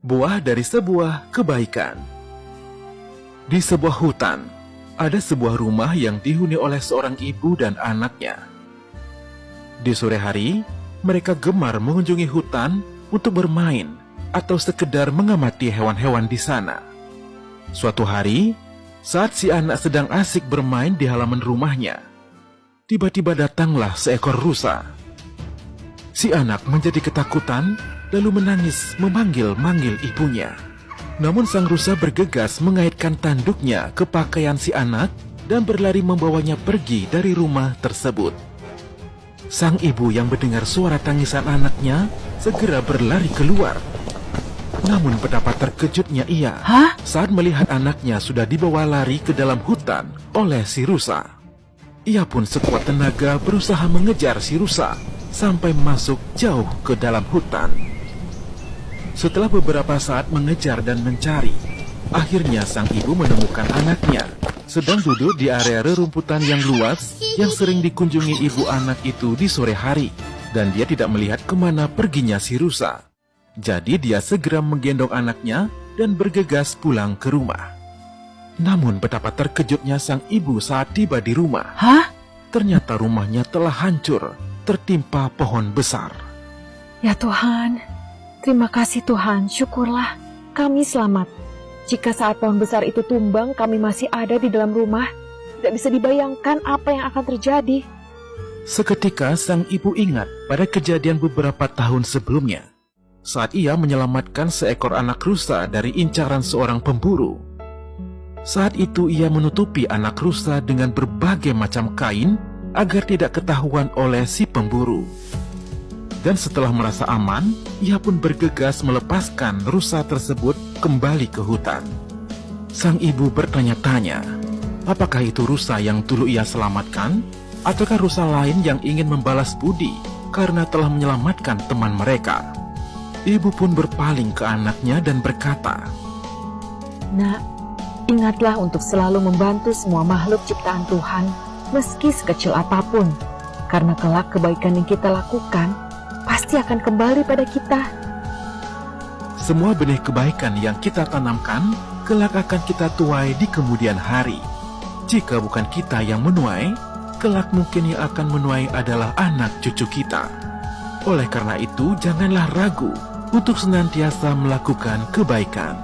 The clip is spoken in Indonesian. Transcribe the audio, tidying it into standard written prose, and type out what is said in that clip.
Buah dari sebuah kebaikan. Di sebuah hutan, ada sebuah rumah yang dihuni oleh seorang ibu dan anaknya. Di sore hari, mereka gemar mengunjungi hutan untuk bermain atau sekedar mengamati hewan-hewan di sana. Suatu hari, saat si anak sedang asik bermain di halaman rumahnya, tiba-tiba datanglah seekor rusa. Si anak menjadi ketakutan, lalu menangis memanggil-manggil ibunya. Namun sang rusa bergegas mengaitkan tanduknya ke pakaian si anak dan berlari membawanya pergi dari rumah tersebut. Sang ibu yang mendengar suara tangisan anaknya segera berlari keluar. Namun betapa terkejutnya ia saat melihat anaknya sudah dibawa lari ke dalam hutan oleh si rusa. Ia pun sekuat tenaga berusaha mengejar si rusa sampai masuk jauh ke dalam hutan. Setelah beberapa saat mengejar dan mencari, akhirnya sang ibu menemukan anaknya sedang duduk di area rerumputan yang luas yang sering dikunjungi ibu anak itu di sore hari, dan dia tidak melihat kemana perginya si rusa. Jadi dia segera menggendong anaknya dan bergegas pulang ke rumah. Namun betapa terkejutnya sang ibu saat tiba di rumah. Ternyata rumahnya telah hancur, tertimpa pohon besar. Ya Tuhan, terima kasih Tuhan, syukurlah kami selamat. Jika saat pohon besar itu tumbang kami masih ada di dalam rumah, tidak bisa dibayangkan apa yang akan terjadi. Seketika sang ibu ingat pada kejadian beberapa tahun sebelumnya, saat ia menyelamatkan seekor anak rusa dari incaran seorang pemburu. Saat itu ia menutupi anak rusa dengan berbagai macam kain agar tidak ketahuan oleh si pemburu. Dan setelah merasa aman, ia pun bergegas melepaskan rusa tersebut kembali ke hutan. Sang ibu bertanya-tanya, apakah itu rusa yang dulu ia selamatkan? Ataukah rusa lain yang ingin membalas budi karena telah menyelamatkan teman mereka? Ibu pun berpaling ke anaknya dan berkata, Nak, ingatlah untuk selalu membantu semua makhluk ciptaan Tuhan, meski sekecil apapun, karena kelak kebaikan yang kita lakukan pasti akan kembali pada kita. semua benih kebaikan yang kita tanamkan kelak akan kita tuai di kemudian hari. Jika bukan kita yang menuai, kelak mungkin yang akan menuai adalah anak cucu kita. Oleh karena itu, janganlah ragu untuk senantiasa melakukan kebaikan.